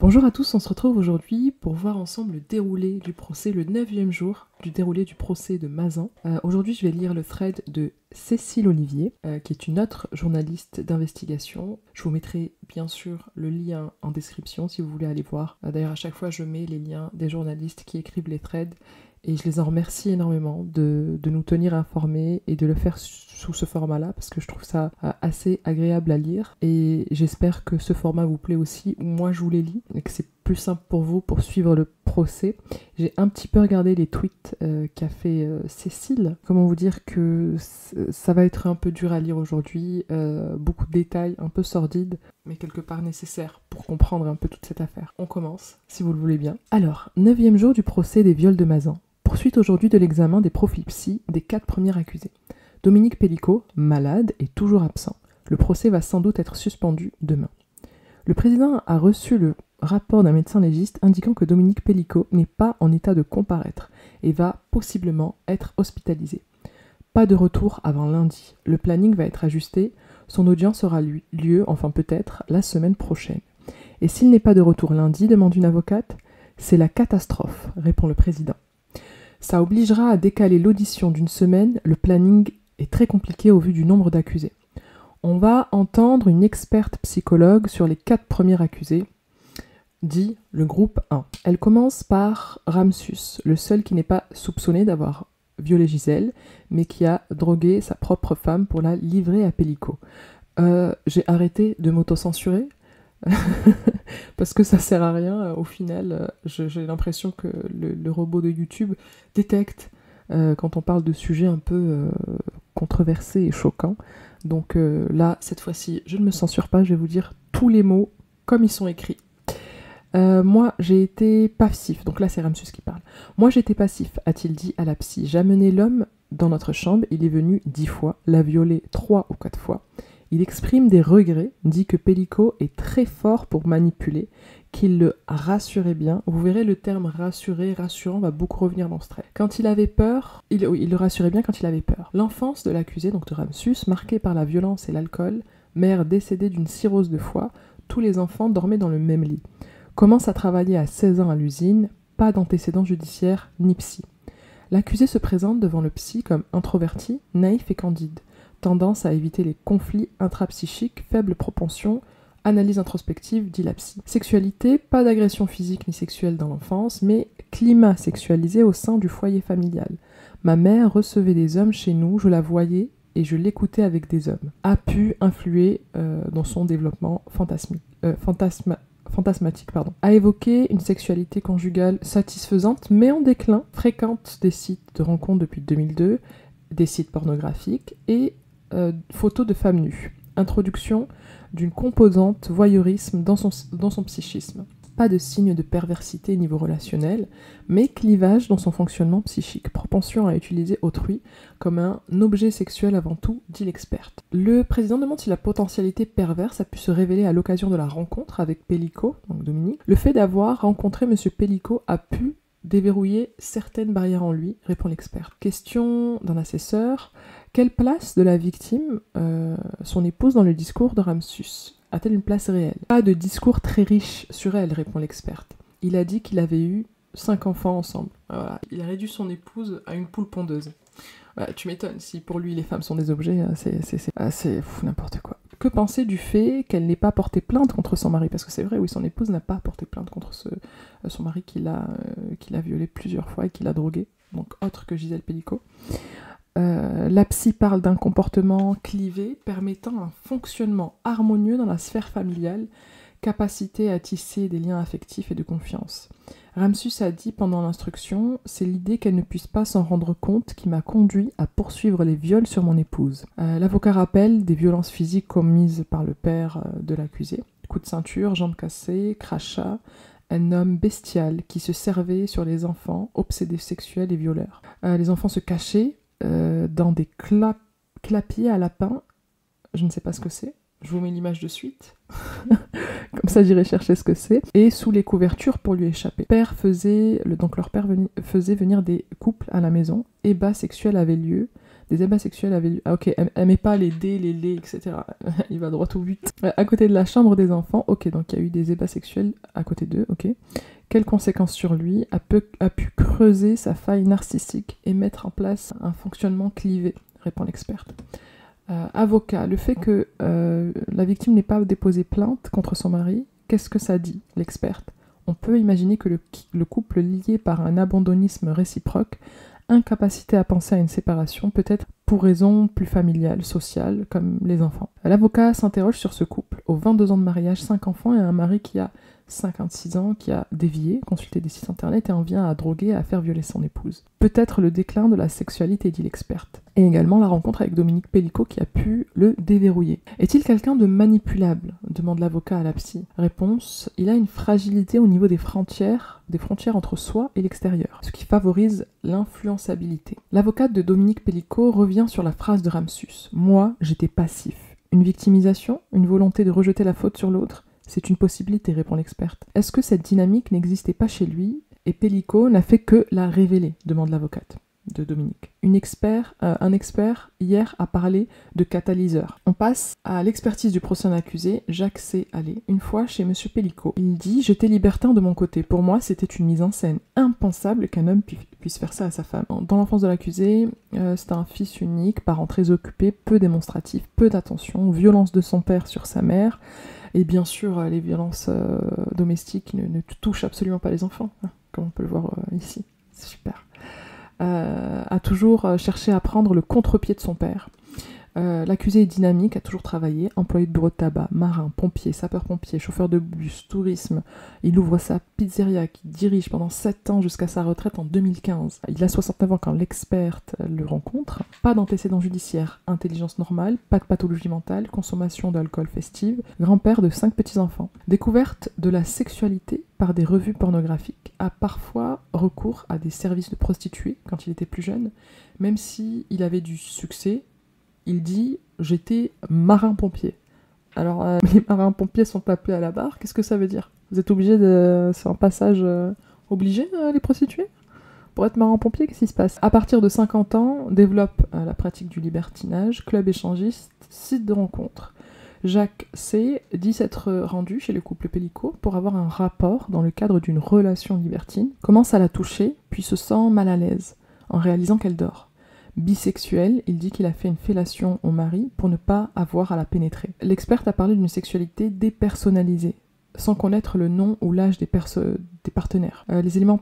Bonjour à tous, on se retrouve aujourd'hui pour voir ensemble le déroulé du procès, le 9e jour du déroulé du procès de Mazan. Aujourd'hui, je vais lire le thread de Cécile Olivier, qui est une autre journaliste d'investigation. Je vous mettrai bien sûr le lien en description si vous voulez aller voir. D'ailleurs, à chaque fois, je mets les liens des journalistes qui écrivent les threads et je les en remercie énormément de nous tenir informés et de le faire sous ce format-là parce que je trouve ça assez agréable à lire et j'espère que ce format vous plaît aussi. Moi, je vous les lis et que c'est plus simple pour vous pour suivre le procès. J'ai un petit peu regardé les tweets qu'a fait Cécile. Comment vous dire que ça va être un peu dur à lire aujourd'hui, beaucoup de détails, un peu sordides, mais quelque part nécessaires pour comprendre un peu toute cette affaire. On commence, si vous le voulez bien. Alors, 9e jour du procès des viols de Mazan. Poursuite aujourd'hui de l'examen des profils psy des 4 premiers accusés. Dominique Pellicot, malade et toujours absent. Le procès va sans doute être suspendu demain. Le président a reçu le rapport d'un médecin légiste indiquant que Dominique Pellicot n'est pas en état de comparaître et va possiblement être hospitalisé. Pas de retour avant lundi. Le planning va être ajusté. Son audience aura lieu, enfin peut-être, la semaine prochaine. Et s'il n'est pas de retour lundi, demande une avocate, c'est la catastrophe, répond le président. Ça obligera à décaler l'audition d'une semaine, le planning est très compliqué au vu du nombre d'accusés. On va entendre une experte psychologue sur les 4 premiers accusés, dit le groupe 1. Elle commence par Ramsus, le seul qui n'est pas soupçonné d'avoir violé Gisèle, mais qui a drogué sa propre femme pour la livrer à Pellicot. J'ai arrêté de m'auto-censurer, parce que ça sert à rien. Au final, j'ai l'impression que le robot de YouTube détecte quand on parle de sujets un peu controversés et choquants. Donc là, cette fois-ci, je ne me censure pas, je vais vous dire tous les mots comme ils sont écrits. Moi, j'ai été passif. Donc là, c'est Ramsus qui parle. Moi, j'étais passif, a-t-il dit à la psy. J'ai amené l'homme dans notre chambre, il est venu 10 fois, l'a violé 3 ou 4 fois. Il exprime des regrets, dit que Pellicot est très fort pour manipuler, qu'il le rassurait bien. Vous verrez, le terme rassurer, rassurant va beaucoup revenir dans ce trait. Quand il avait peur, il le rassurait bien quand il avait peur. L'enfance de l'accusé, donc de Ramsus, marquée par la violence et l'alcool, mère décédée d'une cirrhose de foie, tous les enfants dormaient dans le même lit. Commence à travailler à 16 ans à l'usine, pas d'antécédents judiciaires ni psy. L'accusé se présente devant le psy comme introverti, naïf et candide. Tendance à éviter les conflits intrapsychiques, faible propension, analyse introspective, dit la psy. Sexualité, pas d'agression physique ni sexuelle dans l'enfance, mais climat sexualisé au sein du foyer familial. Ma mère recevait des hommes chez nous, je la voyais et je l'écoutais avec des hommes. A pu influer dans son développement fantasmatique. A évoqué une sexualité conjugale satisfaisante mais en déclin, fréquente des sites de rencontres depuis 2002, des sites pornographiques et photos de femmes nues. Introduction d'une composante voyeurisme dans son psychisme. Pas de signe de perversité niveau relationnel, mais clivage dans son fonctionnement psychique. Propension à utiliser autrui comme un objet sexuel avant tout, dit l'experte. Le président demande si la potentialité perverse a pu se révéler à l'occasion de la rencontre avec Pellicot, donc Dominique. Le fait d'avoir rencontré M. Pellicot a pu déverrouiller certaines barrières en lui, répond l'expert. Question d'un assesseur. Quelle place de la victime, son épouse, dans le discours de Ramsus? A-t-elle une place réelle? Pas de discours très riche sur elle, répond l'experte. Il a dit qu'il avait eu 5 enfants ensemble. Voilà. Il a réduit son épouse à une poule pondeuse. Voilà, tu m'étonnes, si pour lui les femmes sont des objets, c'est n'importe quoi. Que penser du fait qu'elle n'ait pas porté plainte contre son mari? Parce que c'est vrai, oui, son épouse n'a pas porté plainte contre son mari qui l'a violé plusieurs fois et qui l'a drogué, donc autre que Gisèle Pellicot. La psy parle d'un comportement clivé permettant un fonctionnement harmonieux dans la sphère familiale, capacité à tisser des liens affectifs et de confiance. Ramsus a dit pendant l'instruction « C'est l'idée qu'elle ne puisse pas s'en rendre compte qui m'a conduit à poursuivre les viols sur mon épouse. » L'avocat rappelle des violences physiques commises par le père de l'accusé. Coups de ceinture, jambes cassées, crachats, un homme bestial qui se servait sur les enfants, obsédés sexuels et violeurs. Les enfants se cachaient dans des clapiers à lapins, je ne sais pas ce que c'est, je vous mets l'image de suite, comme ça j'irai chercher ce que c'est, et sous les couvertures pour lui échapper. Leur père faisait venir des couples à la maison, ébats sexuels avaient lieu, Des ébats sexuels avaient lieu. Ah ok, elle met pas les dés, les laits, etc. Il va droit au but. À côté de la chambre des enfants, ok, donc il y a eu des ébats sexuels à côté d'eux, ok. Quelles conséquences sur lui a pu creuser sa faille narcissique et mettre en place un fonctionnement clivé, répond l'experte. Avocat, le fait que la victime n'ait pas déposé plainte contre son mari, qu'est-ce que ça dit, l'experte? On peut imaginer que le couple lié par un abandonnisme réciproque, incapacité à penser à une séparation, peut-être pour raisons plus familiales, sociales, comme les enfants. L'avocat s'interroge sur ce couple, aux 22 ans de mariage, 5 enfants et un mari qui a 56 ans, qui a dévié, consulté des sites internet et en vient à droguer et à faire violer son épouse. Peut-être le déclin de la sexualité, dit l'experte. Et également la rencontre avec Dominique Pellicot qui a pu le déverrouiller. Est-il quelqu'un de manipulable? Demande l'avocat à la psy. Réponse, il a une fragilité au niveau des frontières entre soi et l'extérieur, ce qui favorise l'influençabilité. L'avocate de Dominique Pellicot revient sur la phrase de Ramsus. Moi, j'étais passif. Une victimisation? Une volonté de rejeter la faute sur l'autre? C'est une possibilité, répond l'experte. Est-ce que cette dynamique n'existait pas chez lui et Pellicot n'a fait que la révéler? Demande l'avocate de Dominique. Un expert hier a parlé de catalyseur. On passe à l'expertise du prochain accusé, Jacques C. Allais, une fois chez Monsieur Pellicot. Il dit « J'étais libertin de mon côté. Pour moi, c'était une mise en scène. Impensable qu'un homme puisse faire ça à sa femme. » Dans l'enfance de l'accusé, c'est un fils unique, parent très occupé, peu démonstratif, peu d'attention, violence de son père sur sa mère, et bien sûr, les violences domestiques ne touchent absolument pas les enfants, hein, comme on peut le voir ici. C'est super. A toujours cherché à prendre le contre-pied de son père. L'accusé est dynamique, a toujours travaillé, employé de bureau de tabac, marin, pompier, sapeur-pompier, chauffeur de bus, tourisme. Il ouvre sa pizzeria qu'il dirige pendant 7 ans jusqu'à sa retraite en 2015. Il a 69 ans quand l'experte le rencontre. Pas d'antécédents judiciaires, intelligence normale, pas de pathologie mentale, consommation d'alcool festive, grand-père de 5 petits-enfants. Découverte de la sexualité par des revues pornographiques, a parfois recours à des services de prostituées quand il était plus jeune, même si il avait du succès. Il dit « J'étais marin-pompier ». Alors, les marins-pompiers sont appelés à la barre, qu'est-ce que ça veut dire? Vous êtes obligé de... C'est un passage obligé, les prostituées? Pour être marin-pompier, qu'est-ce qui se passe? À partir de 50 ans, développe la pratique du libertinage, club échangiste, site de rencontre. Jacques C. dit s'être rendu chez le couple Pellicot pour avoir un rapport dans le cadre d'une relation libertine, commence à la toucher, puis se sent mal à l'aise, en réalisant qu'elle dort. Bisexuel, il dit qu'il a fait une fellation au mari pour ne pas avoir à la pénétrer. L'experte a parlé d'une sexualité dépersonnalisée, sans connaître le nom ou l'âge des partenaires. Les éléments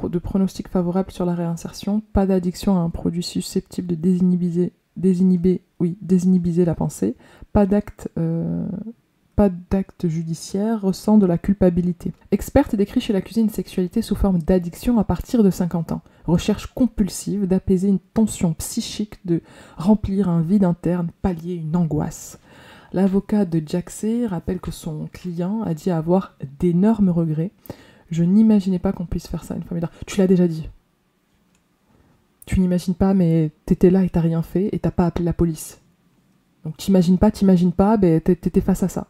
de pronostic favorables sur la réinsertion, pas d'addiction à un produit susceptible de désinhiber la pensée, pas d'acte judiciaire, ressent de la culpabilité. Experte décrit chez l'accusé une sexualité sous forme d'addiction à partir de 50 ans. Recherche compulsive d'apaiser une tension psychique, de remplir un vide interne, pallier une angoisse. L'avocat de Jacques C. rappelle que son client a dit avoir d'énormes regrets. Je n'imaginais pas qu'on puisse faire ça à une femme. Tu l'as déjà dit. Tu n'imagines pas, mais t'étais là et t'as rien fait et t'as pas appelé la police. Donc t'imagines pas, ben t'étais face à ça.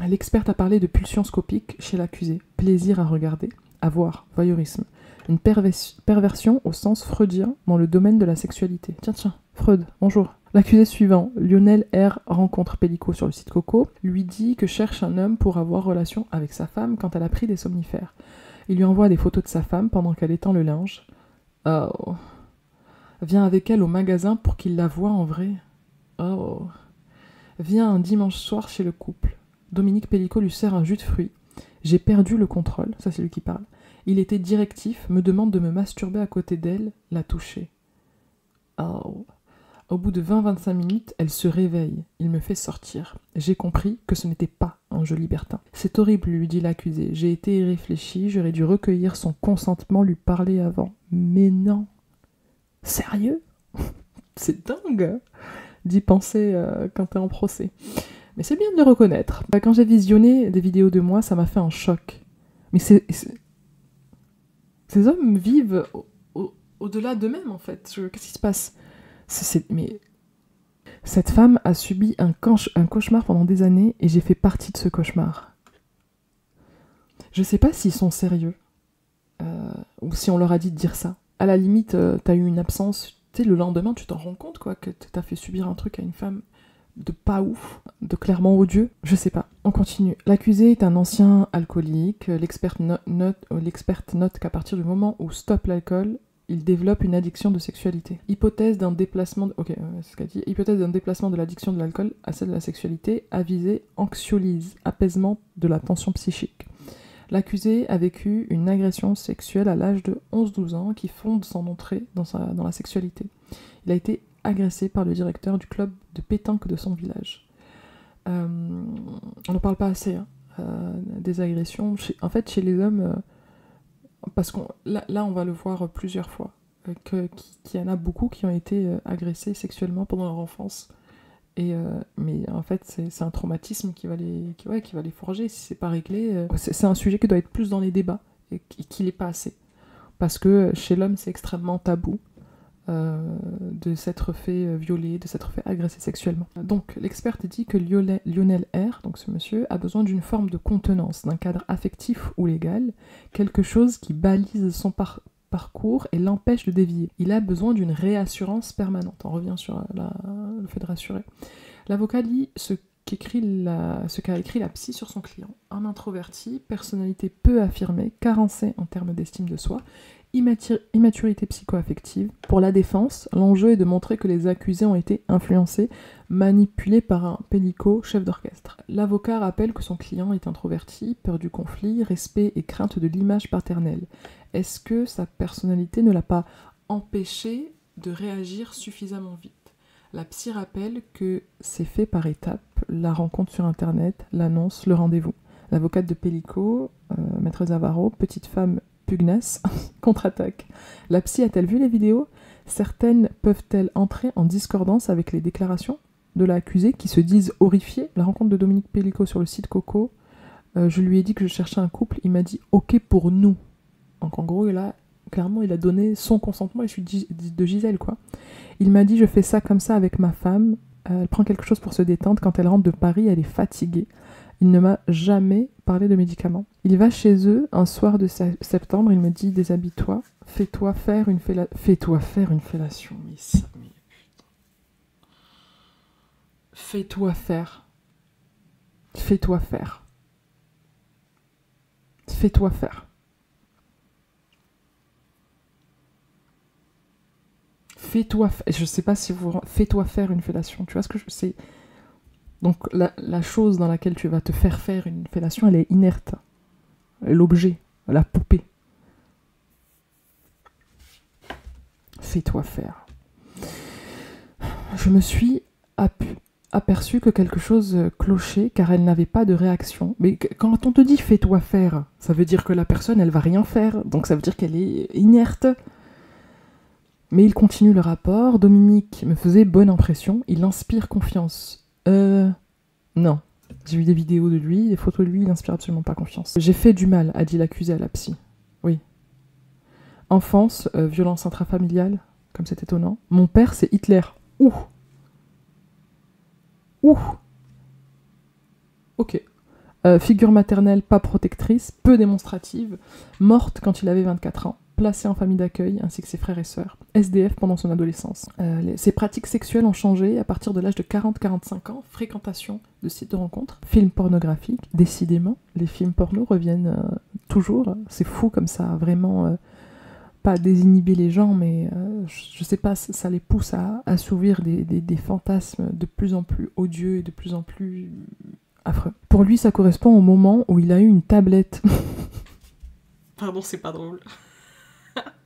L'experte a parlé de pulsion scopique chez l'accusé, plaisir à regarder, à voir, voyeurisme. Une perversion au sens freudien dans le domaine de la sexualité. Tiens, Freud, bonjour. L'accusé suivant, Lionel R. rencontre Pellicot sur le site Coco, lui dit que cherche un homme pour avoir relation avec sa femme quand elle a pris des somnifères. Il lui envoie des photos de sa femme pendant qu'elle étend le linge. Oh. Vient avec elle au magasin pour qu'il la voie en vrai. Oh. Vient un dimanche soir chez le couple. Dominique Pellicot lui sert un jus de fruits. J'ai perdu le contrôle, ça c'est lui qui parle. Il était directif, me demande de me masturber à côté d'elle, la toucher. Oh. Au bout de 20-25 minutes, elle se réveille. Il me fait sortir. J'ai compris que ce n'était pas un jeu libertin. C'est horrible, lui dit l'accusé. J'ai été irréfléchi, j'aurais dû recueillir son consentement, lui parler avant. Mais non. Sérieux? C'est dingue d'y penser quand t'es en procès. Mais c'est bien de le reconnaître. Quand j'ai visionné des vidéos de moi, ça m'a fait un choc. Mais ces hommes vivent au-delà d'eux-mêmes, en fait. Qu'est-ce qui se passe? Mais cette femme a subi un cauchemar pendant des années et j'ai fait partie de ce cauchemar. Je sais pas s'ils sont sérieux ou si on leur a dit de dire ça. À la limite, t'as eu une absence, sais, le lendemain, tu t'en rends compte, quoi, que t'as fait subir un truc à une femme de pas ouf, de clairement odieux, je sais pas. On continue. L'accusé est un ancien alcoolique. L'experte note qu'à partir du moment où stoppe l'alcool, il développe une addiction de sexualité. Hypothèse d'un déplacement... c'est ce qu'elle dit. Hypothèse d'un déplacement de l'addiction de l'alcool à celle de la sexualité, avisée anxiolyse, apaisement de la tension psychique. L'accusé a vécu une agression sexuelle à l'âge de 11-12 ans qui fonde son entrée dans la sexualité. Il a été agressé par le directeur du club de pétanque de son village. On n'en parle pas assez, hein, des agressions. Chez les hommes, parce que là, on va le voir plusieurs fois, qu'il y en a beaucoup qui ont été agressés sexuellement pendant leur enfance. Mais en fait, c'est un traumatisme qui va les forger. Si c'est pas réglé, c'est un sujet qui doit être plus dans les débats et qui l'est pas assez. Parce que chez l'homme, c'est extrêmement tabou. De s'être fait violer, de s'être fait agresser sexuellement. Donc, l'experte dit que Lionel R., donc ce monsieur, a besoin d'une forme de contenance, d'un cadre affectif ou légal, quelque chose qui balise son parcours et l'empêche de dévier. Il a besoin d'une réassurance permanente. On revient sur le fait de rassurer. L'avocat lit ce qu'a écrit la psy sur son client. Un introverti, personnalité peu affirmée, carencé en termes d'estime de soi, immaturité psycho-affective. Pour la défense, l'enjeu est de montrer que les accusés ont été influencés, manipulés par un pélico chef d'orchestre. L'avocat rappelle que son client est introverti, peur du conflit, respect et crainte de l'image paternelle. Est-ce que sa personnalité ne l'a pas empêché de réagir suffisamment vite ? La psy rappelle que c'est fait par étapes, la rencontre sur internet, l'annonce, le rendez-vous. L'avocate de Pellico, Maître Zavaro, petite femme pugnace, contre-attaque. La psy a-t-elle vu les vidéos ? Certaines peuvent-elles entrer en discordance avec les déclarations de l'accusé qui se disent horrifiés ? La rencontre de Dominique Pellico sur le site Coco, je lui ai dit que je cherchais un couple, il m'a dit « ok pour nous ». Donc en gros, clairement, il a donné son consentement, et je suis de Gisèle, quoi. Il m'a dit « je fais ça comme ça avec ma femme, elle prend quelque chose pour se détendre, quand elle rentre de Paris, elle est fatiguée ». Il ne m'a jamais parlé de médicaments. Il va chez eux un soir de septembre, il me dit « déshabille-toi, fais-toi faire une fellation ». Fais-toi faire une fellation, mais putain. Fais-toi faire. Fais-toi faire. Fais-toi faire. Fais-toi faire. Je sais pas si vous... Fais-toi faire une fellation. Tu vois ce que je sais. Donc la chose dans laquelle tu vas te faire une fellation, elle est inerte. L'objet, la poupée. Fais-toi faire. Je me suis aperçue que quelque chose clochait car elle n'avait pas de réaction. Mais quand on te dit fais-toi faire, ça veut dire que la personne, elle va rien faire. Donc ça veut dire qu'elle est inerte. Mais il continue le rapport. Dominique me faisait bonne impression. Il inspire confiance. Non. J'ai vu des vidéos de lui, des photos de lui, il n'inspire absolument pas confiance. J'ai fait du mal, a dit l'accusé à la psy. Oui. Enfance, violence intrafamiliale, comme c'est étonnant. Mon père, c'est Hitler. Ouh. Ok. Figure maternelle pas protectrice, peu démonstrative, morte quand il avait 24 ans. Placé en famille d'accueil, ainsi que ses frères et sœurs. SDF pendant son adolescence. Ses pratiques sexuelles ont changé à partir de l'âge de 40-45 ans. Fréquentation de sites de rencontres. Films pornographiques. Décidément, les films porno reviennent toujours. C'est fou comme ça, vraiment... pas désinhiber les gens, mais je sais pas, ça les pousse à assouvir des fantasmes de plus en plus odieux et de plus en plus affreux. Pour lui, ça correspond au moment où il a eu une tablette. Pardon, c'est pas drôle.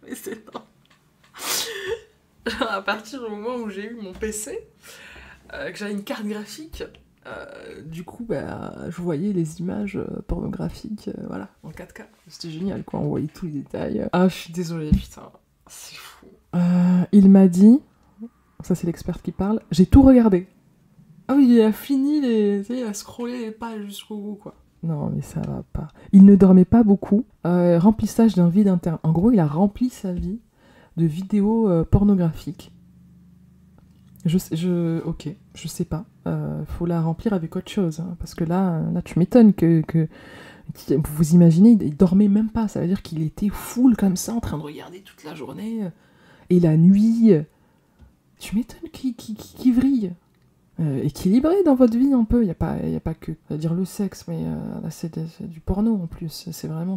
Mais c'est non. À partir du moment où j'ai eu mon PC, que j'avais une carte graphique, du coup, je voyais les images pornographiques, voilà, en 4K. C'était génial, quoi, on voyait tous les détails. Ah, je suis désolée, putain, c'est fou. Il m'a dit, ça c'est l'expert qui parle, j'ai tout regardé. Ah oui, il a fini il a scrollé les pages jusqu'au bout, quoi. Non, mais ça va pas. Il ne dormait pas beaucoup. Remplissage d'un vide interne. En gros, il a rempli sa vie de vidéos pornographiques. Ok, je sais pas. Faut la remplir avec autre chose. Hein, parce que là tu m'étonnes que... Vous imaginez, il dormait même pas. Ça veut dire qu'il était full comme ça, en train de regarder toute la journée. Et la nuit... Tu m'étonnes qui vrille. Équilibré dans votre vie un peu, il n'y a pas que dire le sexe, mais là c'est du porno en plus, c'est vraiment...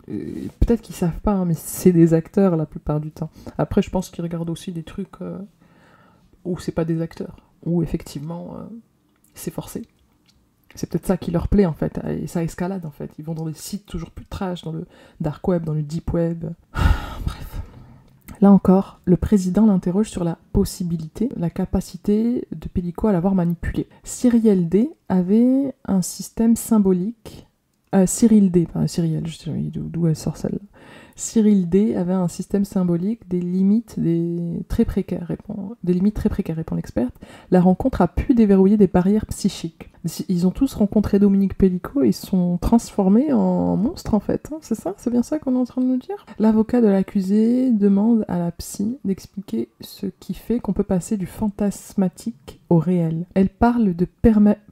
peut-être qu'ils savent pas, hein, mais c'est des acteurs la plupart du temps. Après je pense qu'ils regardent aussi des trucs où c'est pas des acteurs, où effectivement c'est forcé. C'est peut-être ça qui leur plaît en fait, et ça escalade en fait. Ils vont dans des sites toujours plus trash, dans le dark web, dans le deep web. Bref. Là encore, le président l'interroge sur la possibilité, la capacité de Pellico à l'avoir manipulé. Cyrielle D avait un système symbolique... Cyril D, pas Cyrielle, je sais d'où elle sort celle-là. Cyril D avait un système symbolique des limites très précaires, répond l'experte. La rencontre a pu déverrouiller des barrières psychiques. Ils ont tous rencontré Dominique Pellico et ils se sont transformés en monstres en fait. Hein, c'est ça? C'est bien ça qu'on est en train de nous dire? L'avocat de l'accusé demande à la psy d'expliquer ce qui fait qu'on peut passer du fantasmatique au réel. Elle parle de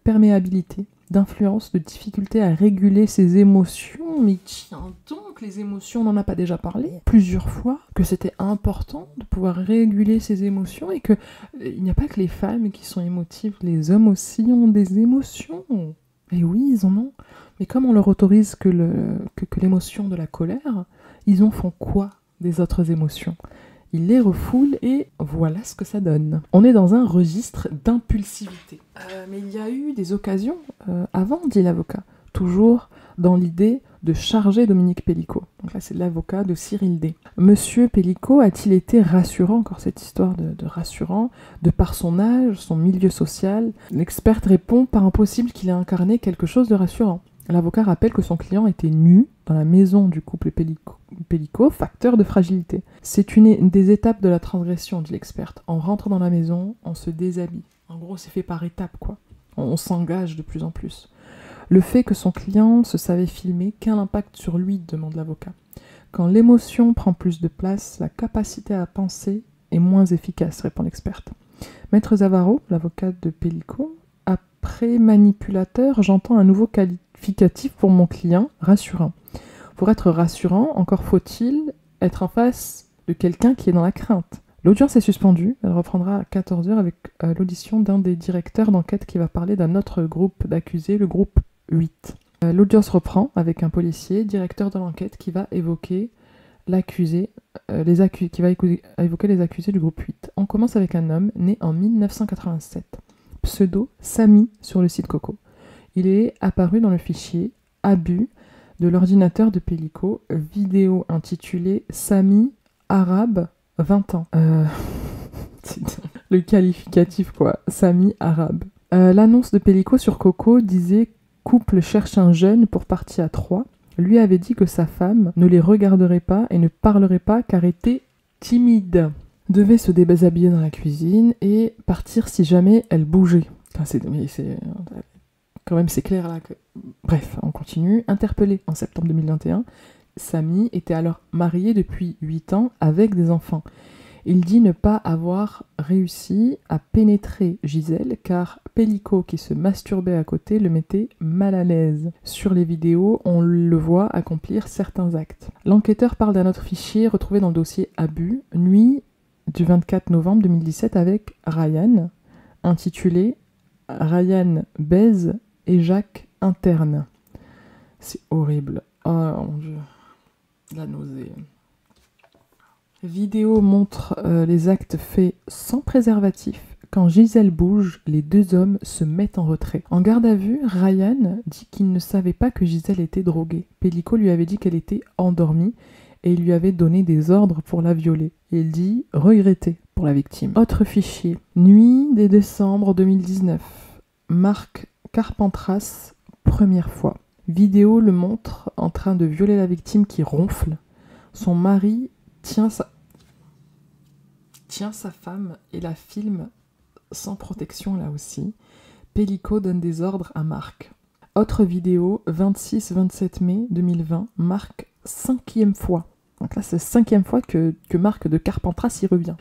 perméabilité, d'influence, de difficulté à réguler ses émotions. Mais tiens donc, les émotions, on n'en a pas déjà parlé plusieurs fois, que c'était important de pouvoir réguler ses émotions et que il n'y a pas que les femmes qui sont émotives, les hommes aussi ont des émotions. Et oui, ils en ont. Mais comme on leur autorise que l'émotion de la colère, ils en font quoi des autres émotions? Il les refoule et voilà ce que ça donne. On est dans un registre d'impulsivité. Mais il y a eu des occasions avant, dit l'avocat, toujours dans l'idée de charger Dominique Pellico. Donc là, c'est l'avocat de Cyril D. Monsieur Pellico a-t-il été rassurant, encore cette histoire de rassurant, de par son âge, son milieu social? L'experte répond par impossible qu'il ait incarné quelque chose de rassurant. L'avocat rappelle que son client était nu dans la maison du couple Pellico, facteur de fragilité. C'est une des étapes de la transgression, dit l'experte. On rentre dans la maison, on se déshabille. En gros, c'est fait par étapes, quoi. On s'engage de plus en plus. Le fait que son client se savait filmer, quel impact sur lui, demande l'avocat. Quand l'émotion prend plus de place, la capacité à penser est moins efficace, répond l'experte. Maître Zavaro, l'avocat de Pellico, après manipulateur, j'entends un nouveau qualificatif pour mon client, rassurant. Pour être rassurant, encore faut-il être en face de quelqu'un qui est dans la crainte. L'audience est suspendue, elle reprendra à 14h avec l'audition d'un des directeurs d'enquête qui va parler d'un autre groupe d'accusés, le groupe 8. L'audience reprend avec un policier, directeur de l'enquête, qui va évoquer l'accusé, qui va évoquer les accusés du groupe 8. On commence avec un homme né en 1987, pseudo Samy sur le site Coco. Il est apparu dans le fichier abus de l'ordinateur de Pellico, vidéo intitulée Samy arabe 20 ans. Le qualificatif quoi, Samy arabe. L'annonce de Pellico sur Coco disait couple cherche un jeune pour partir à 3. Lui avait dit que sa femme ne les regarderait pas et ne parlerait pas car était timide. Devait se déshabiller dans la cuisine et partir si jamais elle bougeait. Quand même c'est clair là que... Bref, on continue. Interpellé en septembre 2021, Samy était alors marié depuis 8 ans avec des enfants. Il dit ne pas avoir réussi à pénétrer Gisèle car Pellico, qui se masturbait à côté, le mettait mal à l'aise. Sur les vidéos, on le voit accomplir certains actes. L'enquêteur parle d'un autre fichier retrouvé dans le dossier abus, nuit du 24 novembre 2017 avec Ryan, intitulé « Ryan baise et Jacques interne ». C'est horrible. Oh mon Dieu. La nausée. Vidéo montre les actes faits sans préservatif. Quand Gisèle bouge, les deux hommes se mettent en retrait. En garde à vue, Ryan dit qu'il ne savait pas que Gisèle était droguée. Pellico lui avait dit qu'elle était endormie et il lui avait donné des ordres pour la violer. Et il dit regretter pour la victime. Autre fichier. Nuit des décembre 2019. Marc Carpentras, première fois. Vidéo le montre en train de violer la victime qui ronfle. Son mari tient sa femme et la filme sans protection là aussi. Pellico donne des ordres à Marc. Autre vidéo, 26-27 mai 2020, Marc 5e fois. Donc là c'est 5e fois que Marc de Carpentras y revient.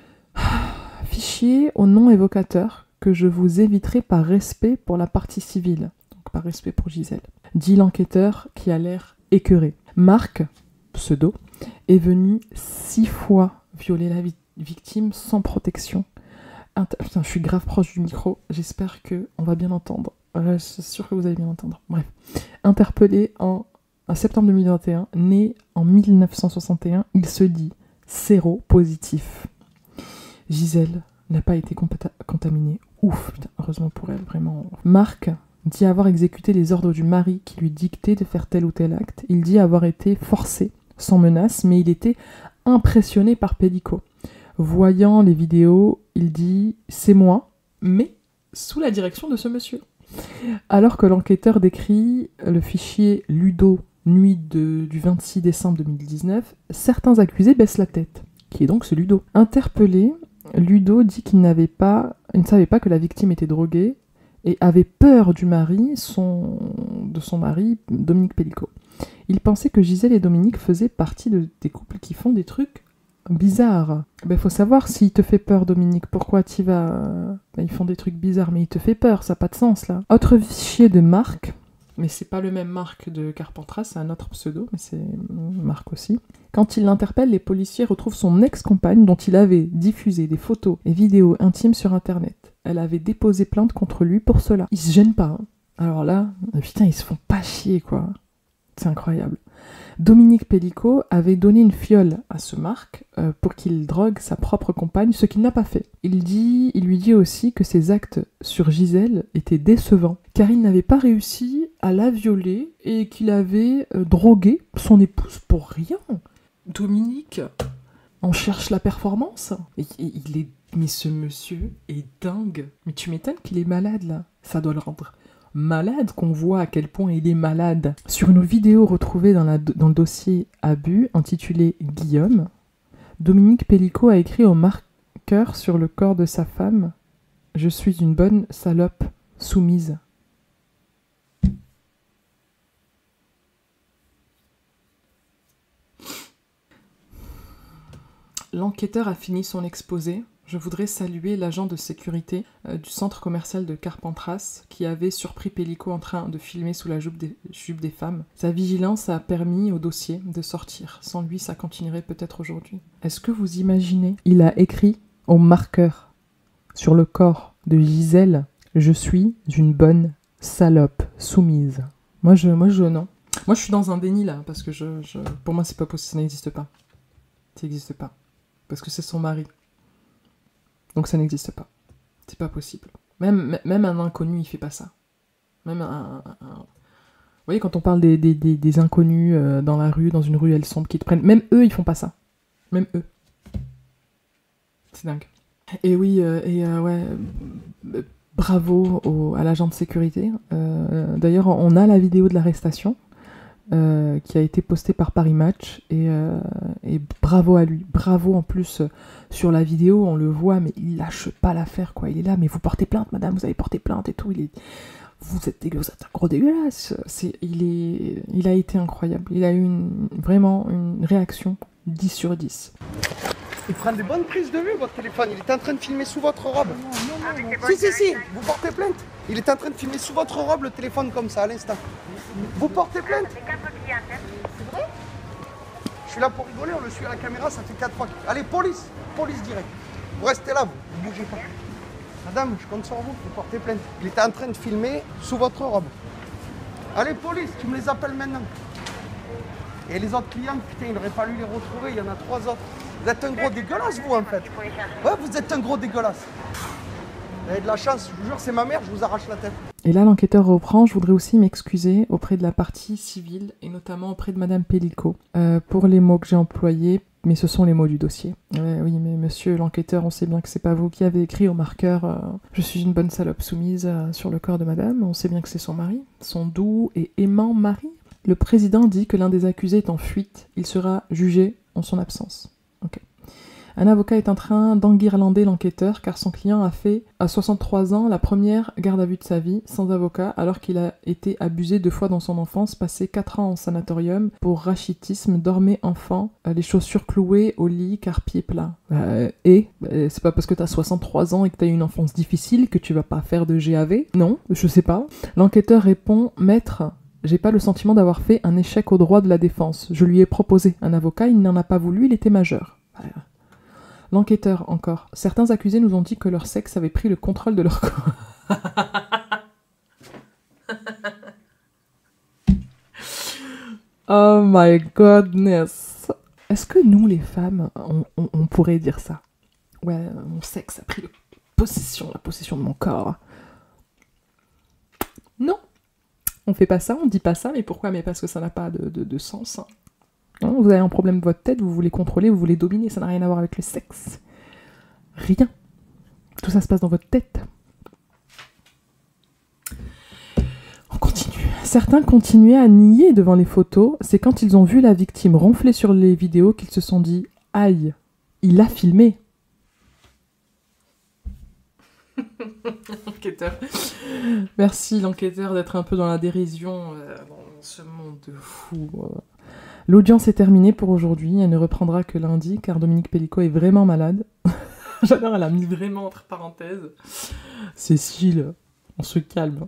Fichier au nom évocateur que je vous éviterai par respect pour la partie civile. Donc par respect pour Gisèle. Dit l'enquêteur qui a l'air écœuré. Marc, pseudo, est venu 6 fois violer victime sans protection. Putain, je suis grave proche du micro, j'espère qu'on va bien entendre. Je suis sûre que vous allez bien entendre. Bref. Interpellé en septembre 2021, né en 1961, il se dit séropositif. Gisèle n'a pas été contaminée. Ouf, putain, heureusement pour elle, vraiment. Marc dit avoir exécuté les ordres du mari qui lui dictait de faire tel ou tel acte. Il dit avoir été forcé, sans menace, mais il était impressionné par Pellico. Voyant les vidéos, il dit « c'est moi », mais sous la direction de ce monsieur. Alors que l'enquêteur décrit le fichier Ludo, nuit du 26 décembre 2019, certains accusés baissent la tête. Qui est donc ce Ludo? Interpellé, Ludo dit qu'il ne savait pas que la victime était droguée et avait peur du mari, de son mari, Dominique Pellico. Il pensait que Gisèle et Dominique faisaient partie des couples qui font des trucs bizarres. Ben, faut savoir s'il te fait peur, Dominique, pourquoi t'y vas. Ben, ils font des trucs bizarres, mais il te fait peur, ça n'a pas de sens, là. Autre fichier de Marc, mais c'est pas le même Marc de Carpentras, c'est un autre pseudo, mais c'est Marc aussi. Quand il l'interpelle, les policiers retrouvent son ex-compagne dont il avait diffusé des photos et vidéos intimes sur Internet. Elle avait déposé plainte contre lui pour cela. Ils se gênent pas, hein. Alors là, putain, ils se font pas chier, quoi. C'est incroyable. Dominique Pellico avait donné une fiole à ce Marc pour qu'il drogue sa propre compagne, ce qu'il n'a pas fait. Il lui dit aussi que ses actes sur Gisèle étaient décevants, car il n'avait pas réussi à la violer et qu'il avait drogué son épouse pour rien. Dominique, on cherche la performance. Mais ce monsieur est dingue. Mais tu m'étonnes qu'il est malade, là. Ça doit le rendre malade, qu'on voit à quel point il est malade. Sur une vidéo retrouvée dans le dossier abus, intitulé Guillaume, Dominique Pellico a écrit au marqueur sur le corps de sa femme « Je suis une bonne salope soumise ». L'enquêteur a fini son exposé. Je voudrais saluer l'agent de sécurité du centre commercial de Carpentras qui avait surpris Pellico en train de filmer sous la jupe des femmes. Sa vigilance a permis au dossier de sortir. Sans lui, ça continuerait peut-être aujourd'hui. Est-ce que vous imaginez? Il a écrit au marqueur sur le corps de Gisèle « Je suis une bonne salope soumise ». Moi, non. Moi, je suis dans un déni, là, parce que pour moi, c'est pas possible, ça n'existe pas. Ça n'existe pas. Parce que c'est son mari. Donc ça n'existe pas. C'est pas possible. Même un inconnu, il fait pas ça. Même Vous voyez, quand on parle des inconnus dans la rue, dans une rue, elles sombre, qui te prennent... Même eux, ils font pas ça. Même eux. C'est dingue. Et oui, ouais... bravo à l'agent de sécurité. D'ailleurs, on a la vidéo de l'arrestation. Qui a été posté par Paris Match et bravo à lui, bravo en plus sur la vidéo, on le voit mais il lâche pas l'affaire quoi, il est là mais vous portez plainte madame, vous avez porté plainte et tout, vous êtes un gros dégueulasse, il a été incroyable, il a eu vraiment une réaction 10 sur 10. Il prend des bonnes prises de vue votre téléphone, il est en train de filmer sous votre robe. Non, si, vous portez plainte. Il est en train de filmer sous votre robe le téléphone comme ça à l'instant. Vous portez plainte? C'est vrai? Je suis là pour rigoler, on le suit à la caméra, ça fait 4 fois. Allez, police direct. Vous restez là, vous bougez pas. Madame, je compte sur vous, vous portez plainte. Il était en train de filmer sous votre robe. Allez, police, tu me les appelles maintenant. Et les autres clients, putain, il n'aurait pas lu les retrouver, il y en a 3 autres. Vous êtes un gros dégueulasse, vous, en fait. Ouais, vous êtes un gros dégueulasse. Vous avez de la chance, je vous jure, c'est ma mère, je vous arrache la tête. Et là, l'enquêteur reprend. Je voudrais aussi m'excuser auprès de la partie civile et notamment auprès de Madame Pellico pour les mots que j'ai employés, mais ce sont les mots du dossier. Oui, mais monsieur l'enquêteur, on sait bien que c'est pas vous qui avez écrit au marqueur « Je suis une bonne salope soumise » sur le corps de madame. On sait bien que c'est son mari, son doux et aimant mari. Le président dit que l'un des accusés est en fuite. Il sera jugé en son absence. Ok. Un avocat est en train d'enguirlander l'enquêteur car son client a fait, à 63 ans, la première garde à vue de sa vie, sans avocat, alors qu'il a été abusé 2 fois dans son enfance, passé 4 ans en sanatorium pour rachitisme, dormait enfant, les chaussures clouées au lit car pieds plats. C'est pas parce que t'as 63 ans et que t'as eu une enfance difficile que tu vas pas faire de GAV? Non, je sais pas. L'enquêteur répond « Maître, j'ai pas le sentiment d'avoir fait un échec au droit de la défense. Je lui ai proposé un avocat, il n'en a pas voulu, il était majeur. » L'enquêteur encore. Certains accusés nous ont dit que leur sexe avait pris le contrôle de leur corps. Oh my goodness. Est-ce que nous, les femmes, on pourrait dire ça? Ouais, mon sexe a pris la possession de mon corps. Non. On fait pas ça, on dit pas ça, mais pourquoi? Mais parce que ça n'a pas de sens. Non, vous avez un problème de votre tête, vous voulez contrôler, vous voulez dominer, ça n'a rien à voir avec le sexe. Rien. Tout ça se passe dans votre tête. On continue. Certains continuaient à nier devant les photos. C'est quand ils ont vu la victime ronfler sur les vidéos qu'ils se sont dit « Aïe, il l'a filmé !» L'enquêteur. Merci l'enquêteur d'être un peu dans la dérision dans ce monde de fou. L'audience est terminée pour aujourd'hui. Elle ne reprendra que lundi car Dominique Pellicot est vraiment malade. J'adore, elle a mis vraiment entre parenthèses. Cécile, on se calme.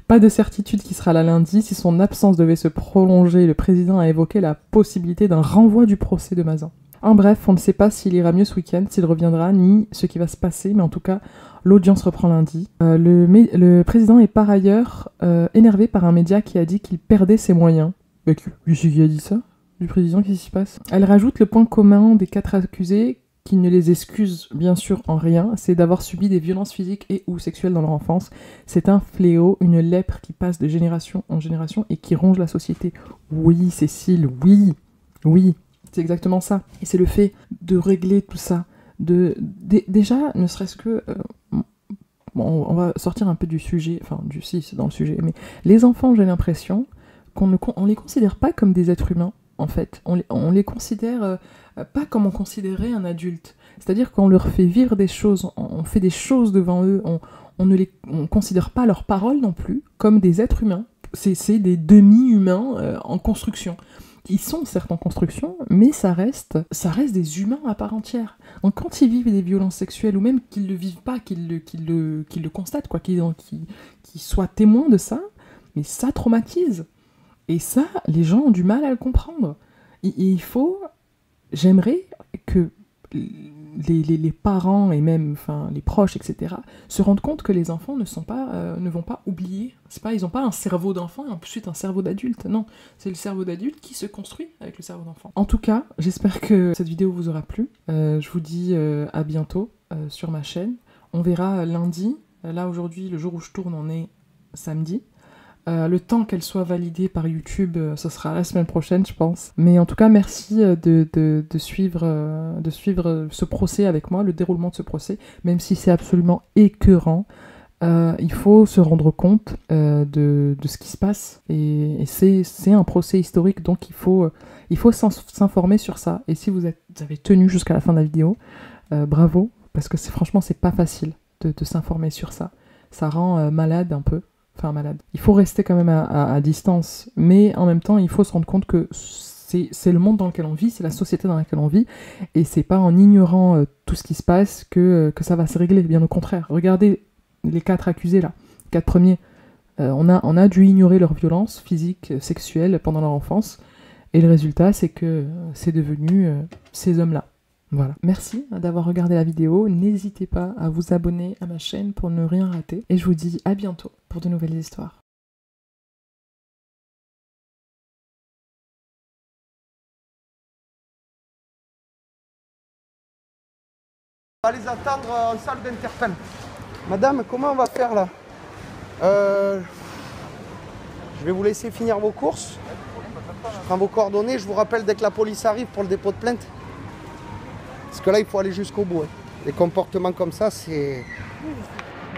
Pas de certitude qui sera là lundi. Si son absence devait se prolonger, le président a évoqué la possibilité d'un renvoi du procès de Mazin. En bref, on ne sait pas s'il ira mieux ce week-end, s'il reviendra, ni ce qui va se passer, mais en tout cas, l'audience reprend lundi. Le président est par ailleurs énervé par un média qui a dit qu'il perdait ses moyens. Mais qui a dit ça? Du président, qu'est-ce qui se passe? Elle rajoute le point commun des 4 accusés, qui ne les excuse bien sûr en rien, c'est d'avoir subi des violences physiques et ou sexuelles dans leur enfance. C'est un fléau, une lèpre qui passe de génération en génération et qui ronge la société. Oui, Cécile, oui, c'est exactement ça. Et c'est le fait de régler tout ça. Déjà, ne serait-ce que... bon, on va sortir un peu du sujet, enfin, si, c'est dans le sujet, mais les enfants, j'ai l'impression on les considère pas comme des êtres humains, en fait. On les considère pas comme on considérait un adulte. C'est-à-dire qu'on leur fait vivre des choses, on fait des choses devant eux, on considère pas leurs paroles non plus comme des êtres humains. C'est des demi-humains en construction. Ils sont certes en construction, mais ça reste des humains à part entière. Donc quand ils vivent des violences sexuelles, ou même qu'ils le vivent pas, qu'ils le constatent, quoi, qu'ils soient témoins de ça, mais ça traumatise. Et ça, les gens ont du mal à le comprendre. Et j'aimerais que les parents et même les proches, etc., se rendent compte que les enfants ne vont pas oublier. Ils n'ont pas un cerveau d'enfant et ensuite un cerveau d'adulte. Non, c'est le cerveau d'adulte qui se construit avec le cerveau d'enfant. En tout cas, j'espère que cette vidéo vous aura plu. Je vous dis à bientôt sur ma chaîne. On verra lundi. Là, aujourd'hui, le jour où je tourne, on est samedi. Le temps qu'elle soit validée par YouTube, ce sera la semaine prochaine, je pense. Mais en tout cas, merci de suivre ce procès avec moi, le déroulement de ce procès, même si c'est absolument écœurant. Il faut se rendre compte de ce qui se passe. Et c'est un procès historique, donc il faut s'informer sur ça. Et si vous avez tenu jusqu'à la fin de la vidéo, bravo, parce que franchement, c'est pas facile de s'informer sur ça. Ça rend malade un peu. Enfin, malade. Il faut rester quand même à distance, mais en même temps, il faut se rendre compte que c'est le monde dans lequel on vit, c'est la société dans laquelle on vit, et c'est pas en ignorant tout ce qui se passe que ça va se régler, bien au contraire. Regardez les 4 accusés là, 4 premiers. On a dû ignorer leur violence physique, sexuelle pendant leur enfance, et le résultat, c'est que c'est devenu ces hommes-là. Voilà. Merci d'avoir regardé la vidéo. N'hésitez pas à vous abonner à ma chaîne pour ne rien rater. Et je vous dis à bientôt pour de nouvelles histoires. On va les attendre en salle d'interpelle. Madame, comment on va faire là? Je vais vous laisser finir vos courses. Je prends vos coordonnées. Je vous rappelle dès que la police arrive pour le dépôt de plainte. Parce que là, il faut aller jusqu'au bout. Hein. Les comportements comme ça, c'est...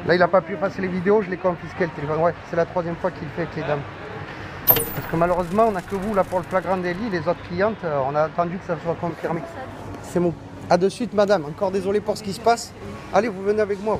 Là, il n'a pas pu passer les vidéos, je l'ai confisqué le téléphone. Ouais, c'est la 3e fois qu'il le fait avec les dames. Parce que malheureusement, on n'a que vous là pour le flagrant délit. Les autres clientes, on a attendu que ça soit confirmé. C'est bon. À de suite, madame. Encore désolé pour ce qui se passe. Allez, vous venez avec moi.